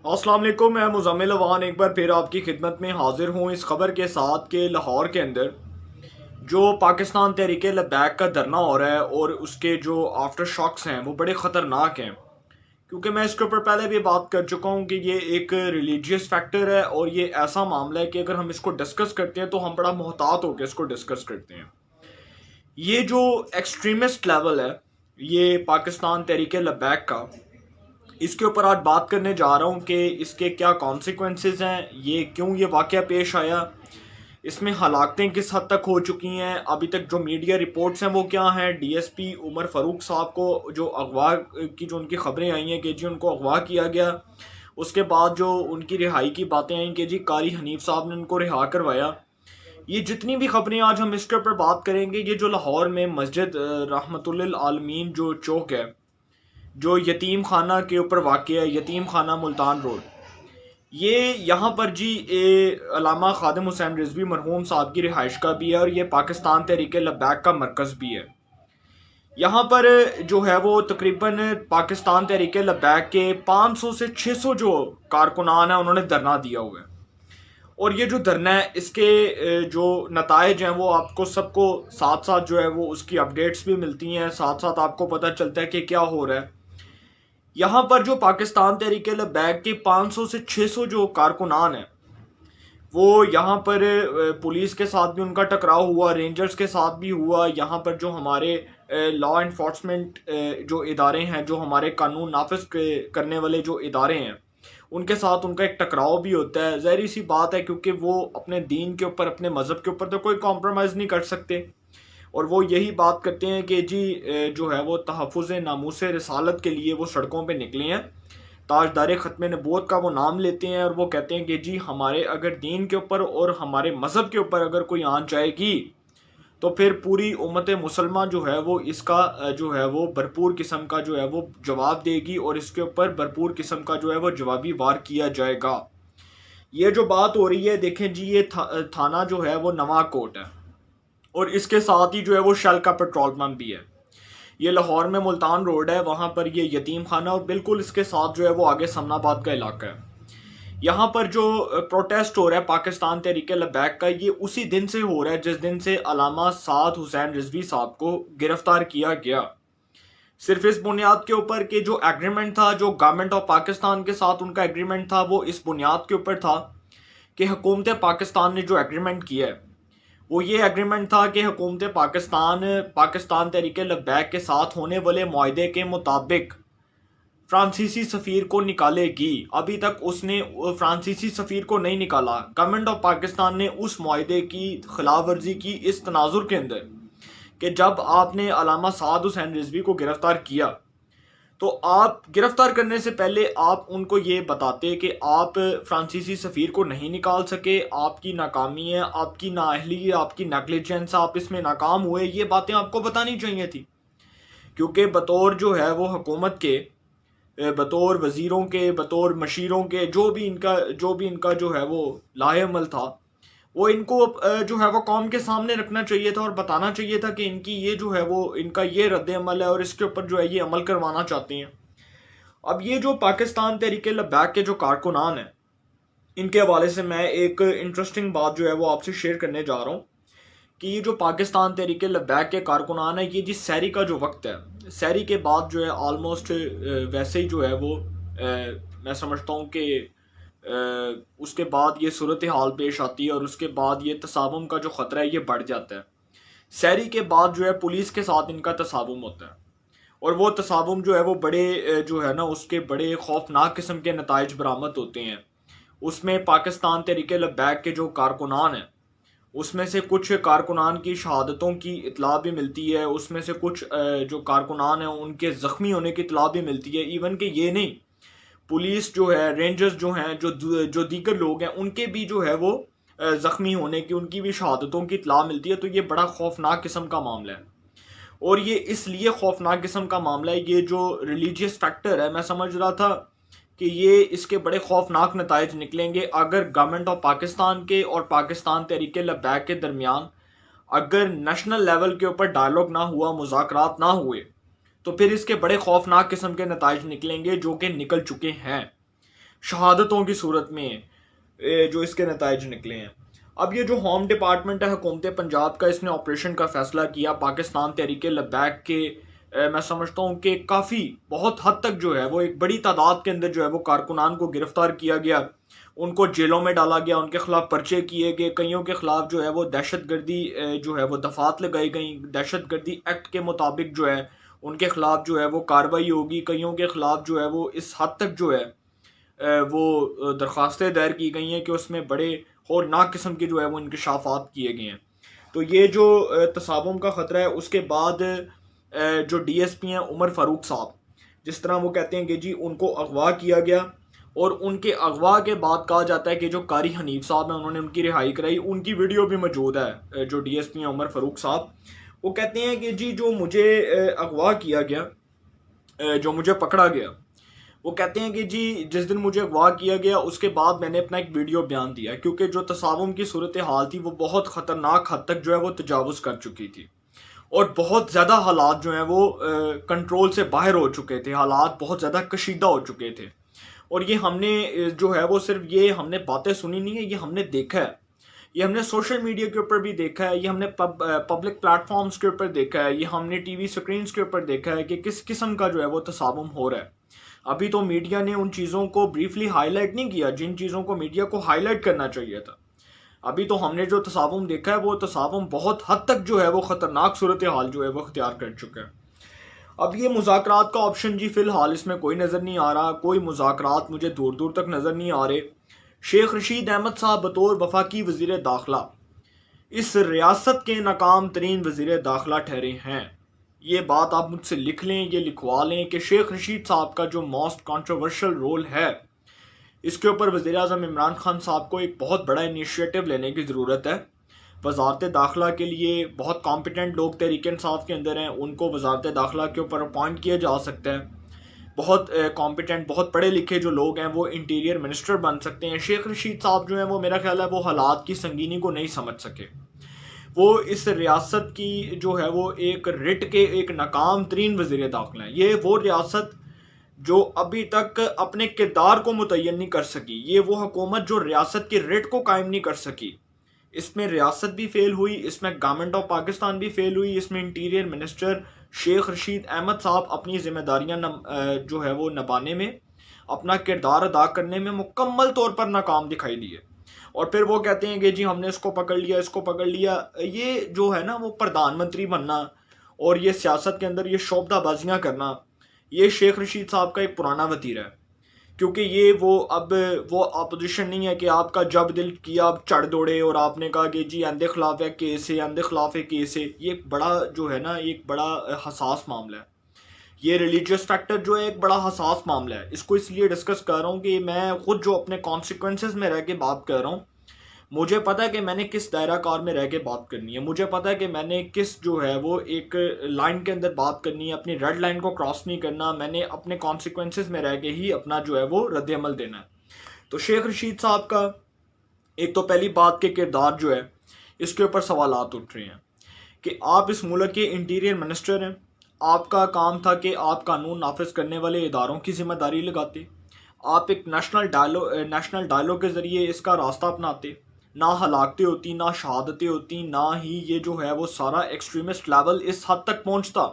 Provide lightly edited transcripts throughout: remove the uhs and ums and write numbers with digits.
अस्सलाम वालेकुम। मैं मुज़म्मिल अवान एक बार फिर आपकी खिदमत में हाजिर हूँ इस खबर के साथ कि लाहौर के अंदर जो पाकिस्तान तहरीक लबैक का धरना हो रहा है और उसके जो आफ्टर शॉक्स हैं वो बड़े ख़तरनाक हैं। क्योंकि मैं इसके ऊपर पहले भी बात कर चुका हूँ कि ये एक रिलीजियस फैक्टर है और ये ऐसा मामला है कि अगर हम इसको डिस्कस करते हैं तो हम बड़ा मोहतात होकर इसको डिस्कस करते हैं। ये जो एक्सट्रीमिस्ट लेवल है ये पाकिस्तान तहरीक लबैक का, इसके ऊपर आज बात करने जा रहा हूँ कि इसके क्या कॉन्सिक्वेंसेस हैं, ये क्यों ये वाक़या पेश आया, इसमें हलाकतें किस हद तक हो चुकी हैं, अभी तक जो मीडिया रिपोर्ट्स हैं वो क्या हैं। डीएसपी उमर फ़ारूक साहब को जो अगवा की जो उनकी खबरें आई हैं कि जी उनको अगवा किया गया, उसके बाद जो उनकी रिहाई की बातें आई कि जी कारी हनीफ साहब ने उनको रिहा करवाया। ये जितनी भी खबरें आज हम इसके ऊपर बात करेंगे, ये जो लाहौर में मस्जिद रहमतुल्लिल आलमीन जो चौक है, जो यतीम खाना के ऊपर वाक़ है, यतीम खाना मुल्तान रोड, ये यहाँ पर जी अल्लामा खादिम हुसैन रिजवी मरहूम साहब की रिहाइश का भी है और ये पाकिस्तान तहरीक लबैक का मरकज़ भी है। यहाँ पर जो है वो तकरीबन पाकिस्तान तहरीक लबैक के 500 से 600 जो कारकुनान हैं उन्होंने धरना दिया हुआ है। और ये जो धरना है इसके जो नताइज हैं वो आपको सबको साथ साथ जो है वो उसकी अपडेट्स भी मिलती हैं, साथ साथ आपको पता चलता है कि क्या हो रहा है। यहाँ पर जो पाकिस्तान तहरीक लबैक के 500 से 600 जो कारकुनान हैं वो यहाँ पर पुलिस के साथ भी उनका टकराव हुआ, रेंजर्स के साथ भी हुआ। यहाँ पर जो हमारे लॉ इन्फोर्समेंट जो इदारे हैं, जो हमारे कानून नाफिज करने वाले जो इदारे हैं, उनके साथ उनका एक टकराव भी होता है। ज़ाहिर सी बात है क्योंकि वो अपने दीन के ऊपर, अपने मज़हब के ऊपर तो कोई कॉम्प्रोमाइज़ नहीं कर सकते और वो यही बात करते हैं कि जी जो है वो तहफ़्फ़ुज़ नामूस रिसालत के लिए वो सड़कों पे निकले हैं, ताजदार ख़त्म नबूवत का वो नाम लेते हैं और वो कहते हैं कि जी हमारे अगर दीन के ऊपर और हमारे मज़हब के ऊपर अगर कोई आन जाएगी तो फिर पूरी उम्मत मुसलमान जो है वो इसका जो है वो भरपूर किस्म का जो है वो जवाब देगी और इसके ऊपर भरपूर किस्म का जो है वो जवाबी वार किया जाएगा। ये जो बात हो रही है देखें जी, ये थाना जो है वो नवा कोट है और इसके साथ ही जो है वो शेल का पेट्रोल पंप भी है। ये लाहौर में मुल्तान रोड है, वहाँ पर ये यतीम खाना और बिल्कुल इसके साथ जो है वो आगे समनाबाद का इलाका है। यहाँ पर जो प्रोटेस्ट हो रहा है पाकिस्तान तहरीक लबैक का, ये उसी दिन से हो रहा है जिस दिन से अल्लामा साद हुसैन रिजवी साहब को गिरफ्तार किया गया। सिर्फ इस बुनियाद के ऊपर कि जो एग्रीमेंट था, जो गवर्नमेंट ऑफ पाकिस्तान के साथ उनका एग्रीमेंट था, वो इस बुनियाद के ऊपर था कि हुकूमत पाकिस्तान ने जो एग्रीमेंट किया है वो ये एग्रीमेंट था कि हुकूमत पाकिस्तान तहरीक लबैक के साथ होने वाले मुआहदे के मुताबिक फ्रांसीसी सफ़ीर को निकालेगी। अभी तक उसने फ्रांसीसी सफ़ीर को नहीं निकाला। गवर्नमेंट ऑफ पाकिस्तान ने उस मुआहदे की खिलाफ वर्जी की इस तनाजुर के अंदर कि जब आपने अल्लामा साद हुसैन रिजवी को गिरफ़्तार किया तो आप गिरफ़्तार करने से पहले आप उनको ये बताते कि आप फ्रांसीसी सफ़ीर को नहीं निकाल सके, आपकी नाकामी है, आपकी नाअहली है, आपकी नेगलिजेंस, आप इसमें नाकाम हुए, ये बातें आपको बतानी चाहिए थी। क्योंकि बतौर जो है वो हुकूमत के, बतौर वज़ीरों के, बतौर मशीरों के, जो भी इनका जो है वो लाहेअमल था, वो इनको जो है वो कौम के सामने रखना चाहिए था और बताना चाहिए था कि इनकी ये जो है वो इनका ये रद्द अमल है और इसके ऊपर जो है ये अमल करवाना चाहते हैं। अब ये जो पाकिस्तान तहरीक लबैक के जो कारकुनान हैं, इनके हवाले से मैं एक इंटरेस्टिंग बात जो है वो आपसे शेयर करने जा रहा हूँ कि ये जो पाकिस्तान तहरीक लबैक के कारकुनान है, ये जिस सैरी का जो वक्त है, सैरी के बाद जो है ऑलमोस्ट वैसे ही जो है वो मैं समझता हूँ कि उसके बाद ये सूरत हाल पेश आती है और उसके बाद ये तसावुम का जो ख़तरा है ये बढ़ जाता है। सैरी के बाद जो है पुलिस के साथ इनका तसावुम होता है और वो तसावुम जो है वो बड़े जो है ना उसके बड़े खौफनाक किस्म के नताइज बरामद होते हैं। उसमें पाकिस्तान तहरीक लबैक के जो कारकुनान हैं उसमें से कुछ कारकुनान की शहादतों की इतला भी मिलती है, उसमें से कुछ जो कारकुनान हैं उनके ज़ख्मी होने की इतला भी मिलती है। इवन कि ये नहीं, पुलिस जो है, रेंजर्स जो हैं, जो दीगर लोग हैं, उनके भी जो है वो ज़ख्मी होने की, उनकी भी शहादतों की इतला मिलती है। तो ये बड़ा खौफनाक किस्म का मामला है और ये इसलिए खौफनाक किस्म का मामला है, ये जो रिलीजियस फैक्टर है, मैं समझ रहा था कि ये इसके बड़े खौफनाक नताइज निकलेंगे अगर गवर्नमेंट ऑफ पाकिस्तान के और पाकिस्तान तहरीक लबैक के दरमियान अगर नेशनल लेवल के ऊपर डायलॉग ना हुआ, मुज़ाकरात ना हुए, तो फिर इसके बड़े खौफनाक किस्म के नताइज निकलेंगे जो कि निकल चुके हैं। शहादतों की सूरत में जो इसके नताइज निकले हैं। अब ये जो होम डिपार्टमेंट है हुकूमत पंजाब का, इसने ऑपरेशन का फैसला किया पाकिस्तान तहरीक लबैक के मैं समझता हूँ कि काफ़ी बहुत हद तक जो है वो एक बड़ी तादाद के अंदर जो है वो कारकुनान को गिरफ्तार किया गया, उनको जेलों में डाला गया, उनके खिलाफ पर्चे किए गए, कईयों के खिलाफ जो है वो दहशत गर्दी जो है वो दफात लगाई गई, दहशत गर्दी एक्ट के मुताबिक जो है उनके खिलाफ जो है वो कार्रवाई होगी, कईयों के खिलाफ जो है वो इस हद तक जो है वो दरख्वास्तें दायर की गई हैं कि उसमें बड़े हौलनाक किस्म के जो है वो इंकशाफात किए गए हैं। तो ये जो तसाबुम का ख़तरा है, उसके बाद जो DSP हैं उमर फ़ारूक साहब, जिस तरह वो कहते हैं कि जी उनको अगवा किया गया, और उनके अगवा के बाद कहा जाता है कि जो कारी हनीफ साहब हैं उन्होंने उनकी रिहाई कराई, उनकी वीडियो भी मौजूद है। जो DSP हैं उमर फ़ारूक साहब, वो कहते हैं कि जी जो मुझे अगवा किया गया, जो मुझे पकड़ा गया, वो कहते हैं कि जी जिस दिन मुझे अगवा किया गया उसके बाद मैंने अपना एक वीडियो बयान दिया, क्योंकि जो तसावुम की सूरत हाल थी वो बहुत ख़तरनाक हद तक जो है वो तजावुज़ कर चुकी थी, और बहुत ज़्यादा हालात जो हैं वो कंट्रोल से बाहर हो चुके थे, हालात बहुत ज़्यादा कशीदा हो चुके थे। और ये हमने जो है वो सिर्फ ये हमने बातें सुनी नहीं है, ये हमने देखा है, ये हमने सोशल मीडिया के ऊपर भी देखा है, ये हमने पब्लिक प्लेटफॉर्म्स के ऊपर देखा है, ये हमने TV स्क्रीन्स के ऊपर देखा है कि किस किस्म का जो है वो तसावुम हो रहा है। अभी तो मीडिया ने उन चीज़ों को ब्रीफली हाईलाइट नहीं किया जिन चीज़ों को मीडिया को हाईलाइट करना चाहिए था। अभी तो हमने जो तसावुम देखा है वो तसावुम बहुत हद तक जो है वो ख़तरनाक सूरत हाल जो है वो अख्तियार कर चुका है। अब ये मुज़ाकरात का ऑप्शन जी फ़िलहाल इसमें कोई नज़र नहीं आ रहा, कोई मुज़ाकरात मुझे दूर दूर तक नज़र नहीं आ रहे। शेख रशीद अहमद साहब बतौर वफाकी वज़ीर दाखिला इस रियासत के नाकाम तरीन वज़ीर दाखिला ठहरे हैं। ये बात आप मुझसे लिख लें, ये लिखवा लें कि शेख रशीद साहब का जो मोस्ट कंट्रोवर्शियल रोल है, इसके ऊपर वज़ीर आज़म इमरान खान साहब को एक बहुत बड़ा इनिशिएटिव लेने की ज़रूरत है। वजारत दाखिला के लिए बहुत कॉम्पिटेंट लोग तहरीक इंसाफ के अंदर हैं, उनको वजारत दाखिला के ऊपर अपॉइंट किया जा सकता है। बहुत कॉम्पिटेंट, बहुत पढ़े लिखे जो लोग हैं वो इंटीरियर मिनिस्टर बन सकते हैं। शेख रशीद साहब जो हैं वो मेरा ख्याल है वो हालात की संगीनी को नहीं समझ सके, वो इस रियासत की जो है वो एक रिट के एक नाकाम तरीन वज़ीर दाखिला हैं। ये वो रियासत जो अभी तक अपने किरदार को मुतय्यन नहीं कर सकी, ये वो हुकूमत जो रियासत की रिट को कायम नहीं कर सकी। इसमें रियासत भी फेल हुई, इसमें गवर्नमेंट ऑफ पाकिस्तान भी फेल हुई, इसमें इंटीरियर मिनिस्टर शेख रशीद अहमद साहब अपनी जिम्मेदारियां जो है वो निभाने में, अपना किरदार अदा करने में मुकम्मल तौर पर नाकाम दिखाई दिए। और फिर वो कहते हैं कि जी हमने इसको पकड़ लिया, इसको पकड़ लिया। ये जो है ना वो प्रधानमंत्री बनना और ये सियासत के अंदर ये शोबदाबाजियाँ करना, ये शेख रशीद साहब का एक पुराना वतीरा है। क्योंकि ये वो अब वो अपोजिशन नहीं है कि आपका जब दिल किया आप चढ़ दौड़े और आपने कहा कि जी अंधे खिलाफ है केस है, अंधे खिलाफ है केस है। ये एक बड़ा जो है ना एक बड़ा हसास मामला है। ये रिलीजियस फैक्टर जो है एक बड़ा हसास मामला है। इसको इसलिए डिस्कस कर रहा हूँ कि मैं खुद जो अपने कॉन्सिक्वेंसेस में रह के बात कर रहा हूँ, मुझे पता है कि मैंने किस दायरा कार में रह के बात करनी है, मुझे पता है कि मैंने किस जो है वो एक लाइन के अंदर बात करनी है, अपनी रेड लाइन को क्रॉस नहीं करना, मैंने अपने कॉन्सिक्वेंसेस में रह के ही अपना जो है वो रद्द अमल देना है। तो शेख रशीद साहब का एक तो पहली बात के किरदार जो है इसके ऊपर सवालात उठ रहे हैं कि आप इस मुल्क के इंटीरियर मिनिस्टर हैं, आपका काम था कि आप कानून नाफिज करने वाले इदारों की जिम्मेदारी लगाते, आप एक नेशनल डायलॉग के ज़रिए इसका रास्ता अपनाते, ना हलाकतें होती, ना शहादतें होती, ना ही ये जो है वो सारा एक्सट्रीमिस्ट लेवल इस हद तक पहुंचता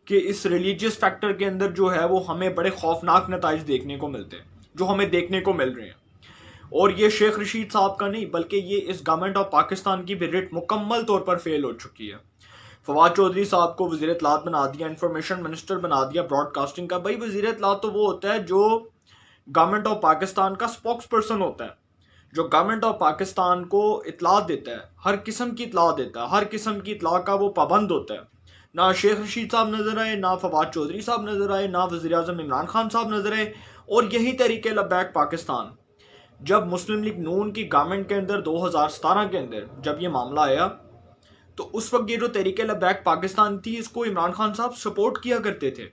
कि इस रिलीजियस फैक्टर के अंदर जो है वो हमें बड़े खौफनाक नताइज देखने को मिलते हैं, जो हमें देखने को मिल रहे हैं। और ये शेख रशीद साहब का नहीं बल्कि ये इस गवर्नमेंट ऑफ पाकिस्तान की भी रिट मुकम्मल तौर पर फेल हो चुकी है। फवाद चौधरी साहब को वज़ीर इत्तलात बना दिया, इंफॉर्मेशन मिनिस्टर बना दिया ब्रॉडकास्टिंग का। भाई वज़ीर इत्तलात तो वो होता है जो गवर्नमेंट ऑफ पाकिस्तान का स्पोक्स पर्सन होता है, जो गवर्नमेंट ऑफ पाकिस्तान को इतला देता है, हर किस्म की इतला देता है, हर किस्म की इतला का वो पाबंद होता है। ना शेख रशीद साहब नजर आए, ना फवाद चौधरी साहब नजर आए, ना वज़ीर आज़म इमरान खान साहब नजर आए। और यही तरीके लबैक पाकिस्तान, जब मुस्लिम लीग नून की गवर्नमेंट के अंदर 2017 के अंदर जब ये मामला आया, तो उस वक्त ये जो तरीके लबैक पाकिस्तान थी इसको इमरान खान साहब सपोर्ट किया करते थे।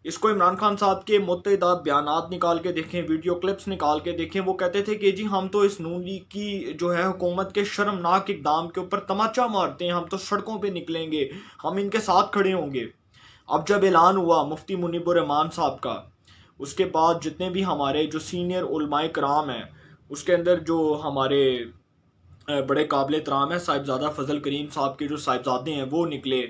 इसको इमरान खान साहब के मुत्तहिदा बयानात निकाल के देखें, वीडियो क्लिप्स निकाल के देखें, वो कहते थे कि जी हम तो इस नून लीग की जो है हुकूमत के शर्मनाक इकदाम के ऊपर तमाचा मारते हैं, हम तो सड़कों पे निकलेंगे, हम इनके साथ खड़े होंगे। अब जब ऐलान हुआ मुफ्ती मुनीबुर रहमान साहब का, اس کے بعد جتنے بھی ہمارے جو سینئر علماء کرام ہیں، اس کے اندر جو ہمارے بڑے قابل احترام ہیں صاحبزادہ فضل کریم صاحب کے جو صاحبزادے ہیں وہ نکلے.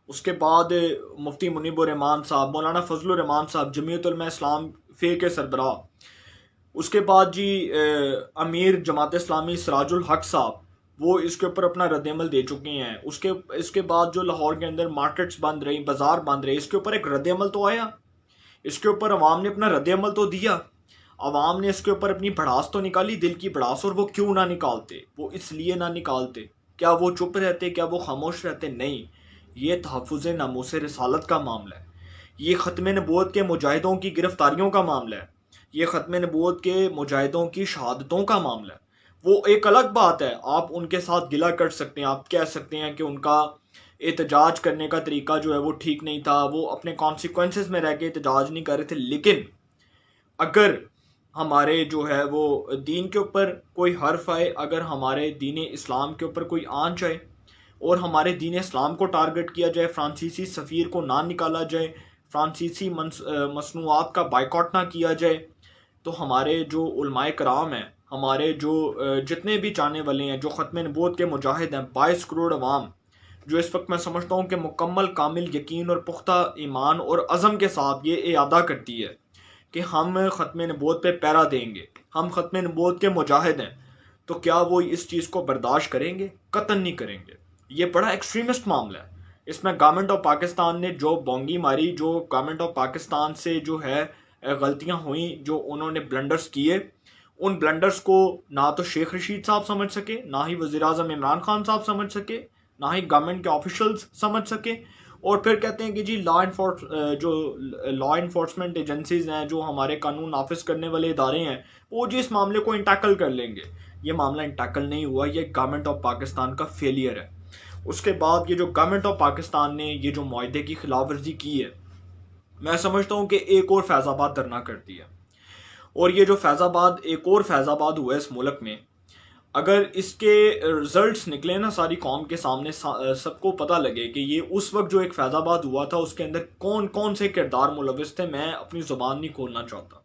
اس کے بعد مفتی منیب الرحمان صاحب، مولانا فضل الرحمان صاحب جمعیت علماء اسلام فے کے سربراہ. اس کے بعد جی امیر جماعت اسلامی سراج الحق صاحب، وہ اس کے اوپر اپنا رد عمل دے چکے ہیں. اس کے بعد جو لاہور کے اندر مارکیٹس بند رہی، بازار بند رہے، اس کے اوپر ایک رد عمل تو آیا، اس کے اوپر عوام نے اپنا رد عمل تو دیا. عوام نے اس کے اوپر اپنی بڑاس تو نکالی، دل کی بڑاس. اور وہ کیوں نہ نکالتے؟ وہ اس لیے نہ نکالتے. کیا وہ چپ رہتے؟ کیا وہ خاموش رہتے؟ نہیں. یہ تحفظ ناموس رسالت کا معاملہ ہے. یہ ختم نبوت کے مجاہدوں کی گرفتاریوں کا معاملہ ہے. یہ ختم نبوت کے مجاہدوں کی شہادتوں کا معاملہ ہے. وہ ایک الگ بات ہے، آپ ان کے ساتھ گلہ کر سکتے ہیں، آپ کہہ سکتے ہیں کہ ان کا احتجاج کرنے کا طریقہ جو ہے وہ ٹھیک نہیں تھا، وہ اپنے کانسیکوینسز میں رہ کے احتجاج نہیں کر رہے تھے. لیکن اگر ہمارے جو ہے وہ دین کے اوپر کوئی حرف آئے، اگر ہمارے دین اسلام کے اوپر کوئی آنچ آئے اور ہمارے دین اسلام کو ٹارگٹ کیا جائے، فرانسیسی سفیر کو نہ نکالا جائے، فرانسیسی مصنوعات کا بائیکاٹ نہ کیا جائے، تو ہمارے جو علماء کرام ہیں، ہمارے جو جتنے بھی چاہنے والے ہیں، جو ختم نبوت کے مجاہد ہیں، 22 کروڑ عوام، جو اس وقت میں سمجھتا ہوں کہ مکمل کامل یقین اور پختہ ایمان اور عزم کے ساتھ یہ اعادہ کرتی ہے کہ ہم ختم نبوت پہ پیرا دیں گے، ہم ختم نبوت کے مجاہد ہیں، تو کیا وہ اس چیز کو برداشت کریں گے؟ قطعاً نہیں کریں گے. یہ بڑا ایکسٹریمسٹ معاملہ ہے. اس میں گورنمنٹ آف پاکستان نے جو بونگی ماری، جو گورنمنٹ آف پاکستان سے جو ہے غلطیاں ہوئیں، جو انہوں نے بلنڈرز کیے، ان بلنڈرز کو نہ تو شیخ رشید صاحب سمجھ سکے، نہ ہی وزیر اعظم عمران خان صاحب سمجھ سکے، نہ ہی گورنمنٹ کے آفیشلز سمجھ سکے. اور پھر کہتے ہیں کہ جی جو لا انفورسمنٹ ایجنسیز ہیں، جو ہمارے قانون نافذ کرنے والے ادارے ہیں، وہ جی اس معاملے کو انٹیکل کر لیں گے. یہ معاملہ انٹیکل نہیں ہوا، یہ گورنمنٹ آف پاکستان کا فیلئر ہے. اس کے بعد یہ جو گورنمنٹ آف پاکستان نے یہ جو معاہدے کی خلاف ورزی کی ہے، میں سمجھتا ہوں کہ ایک اور فیض آباد دھرنا کرتی ہے. اور یہ جو ایک اور فیض آباد ہوا ہے اس ملک میں، اگر اس کے رزلٹس نکلے نا ساری قوم کے سامنے، سب کو پتہ لگے کہ یہ اس وقت جو ایک فیض آباد ہوا تھا اس کے اندر کون کون سے کردار ملوث تھے، میں اپنی زبان نہیں کھولنا چاہتا.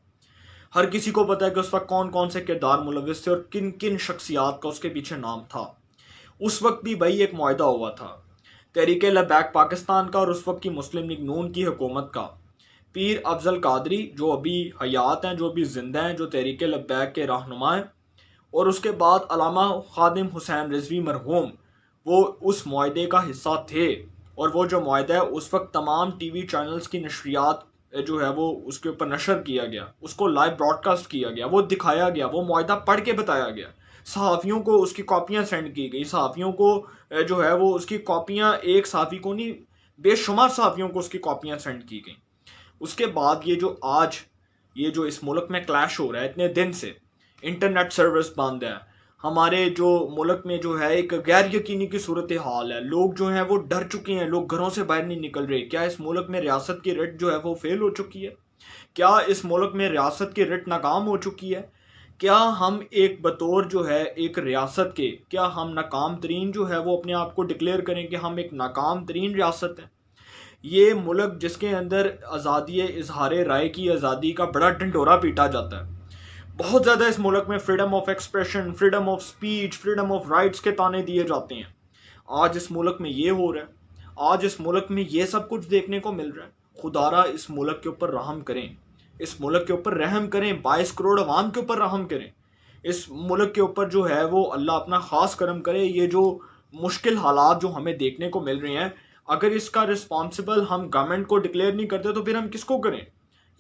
ہر کسی کو پتہ ہے کہ اس وقت کون کون سے کردار ملوث تھے اور کن کن شخصیات کا اس کے پیچھے نام تھا. اس وقت بھی بھائی ایک معاہدہ ہوا تھا تحریک لبیک پاکستان کا اور اس وقت کی مسلم لیگ نون کی حکومت کا. پیر افضل قادری جو ابھی حیات ہیں، جو ابھی زندہ ہیں، جو تحریک لبیک کے رہنما ہیں، اور اس کے بعد علامہ خادم حسین رضوی مرحوم، وہ اس معاہدے کا حصہ تھے. اور وہ جو معاہدہ ہے اس وقت تمام ٹی وی چینلز کی نشریات جو ہے وہ اس کے اوپر نشر کیا گیا، اس کو لائیو براڈ کاسٹ کیا گیا، وہ دکھایا گیا، وہ معاہدہ پڑھ کے بتایا گیا. صحافیوں کو اس کی کاپیاں سینڈ کی گئی، صحافیوں کو جو ہے وہ اس کی کاپیاں، ایک صحافی کو نہیں، بے شمار صحافیوں کو اس کی کاپیاں سینڈ کی گئیں. اس کے بعد یہ جو آج یہ جو اس ملک میں کلیش ہو رہا ہے اتنے دن سے، انٹرنیٹ سروس بند ہے، ہمارے جو ملک میں جو ہے ایک غیر یقینی کی صورتحال ہے، لوگ جو ہیں وہ ڈر چکے ہیں، لوگ گھروں سے باہر نہیں نکل رہے. کیا اس ملک میں ریاست کی رٹ جو ہے وہ فیل ہو چکی ہے؟ کیا اس ملک میں ریاست کی رٹ ناکام ہو چکی ہے؟ کیا ہم ایک بطور جو ہے ایک ریاست کے، کیا ہم ناکام ترین جو ہے وہ اپنے آپ کو ڈکلیئر کریں کہ ہم ایک ناکام ترین ریاست ہیں؟ یہ ملک جس کے اندر آزادی اظہار رائے کی آزادی کا بڑا ڈنڈورا پیٹا جاتا ہے، بہت زیادہ اس ملک میں freedom of expression, freedom of speech, freedom of rights کے تانے دیے جاتے ہیں. آج اس ملک میں یہ ہو رہا ہے، آج اس ملک میں یہ سب کچھ دیکھنے کو مل رہا ہے. خدا را اس ملک کے اوپر رحم کریں، اس ملک کے اوپر رحم کریں، 22 کروڑ عوام کے اوپر رحم کریں. اس ملک کے اوپر جو ہے وہ اللہ اپنا خاص کرم کرے. یہ جو مشکل حالات جو ہمیں دیکھنے کو مل رہے ہیں، اگر اس کا رسپانسبل ہم گورنمنٹ کو ڈکلیئر نہیں کرتے تو پھر ہم کس کو کریں؟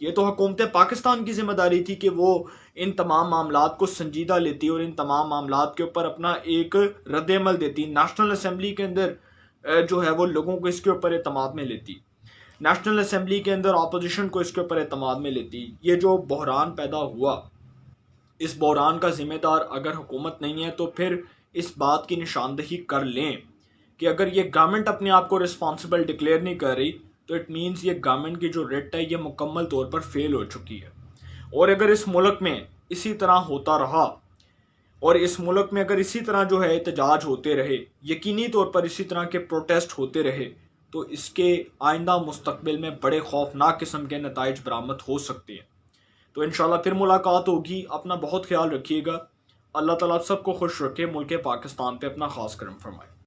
یہ تو حکومت پاکستان کی ذمہ داری تھی کہ وہ ان تمام معاملات کو سنجیدہ لیتی اور ان تمام معاملات کے اوپر اپنا ایک رد عمل دیتی. نیشنل اسمبلی کے اندر جو ہے وہ لوگوں کو اس کے اوپر اعتماد میں لیتی، نیشنل اسمبلی کے اندر اپوزیشن کو اس کے اوپر اعتماد میں لیتی. یہ جو بحران پیدا ہوا، اس بحران کا ذمہ دار اگر حکومت نہیں ہے تو پھر اس بات کی نشاندہی کر لیں کہ اگر یہ گورنمنٹ اپنے آپ کو رسپانسبل ڈکلیئر نہیں کر رہی تو اٹ مینز یہ گورنمنٹ کی جو رٹ ہے یہ مکمل طور پر فیل ہو چکی ہے. اور اگر اس ملک میں اسی طرح ہوتا رہا اور اس ملک میں اگر اسی طرح جو ہے احتجاج ہوتے رہے، یقینی طور پر اسی طرح کے پروٹیسٹ ہوتے رہے، تو اس کے آئندہ مستقبل میں بڑے خوفناک قسم کے نتائج برآمد ہو سکتے ہیں. تو انشاءاللہ پھر ملاقات ہوگی. اپنا بہت خیال رکھیے گا. اللہ تعالیٰ سب کو خوش رکھے. ملک پاکستان پہ اپنا خاص کرم فرمائے.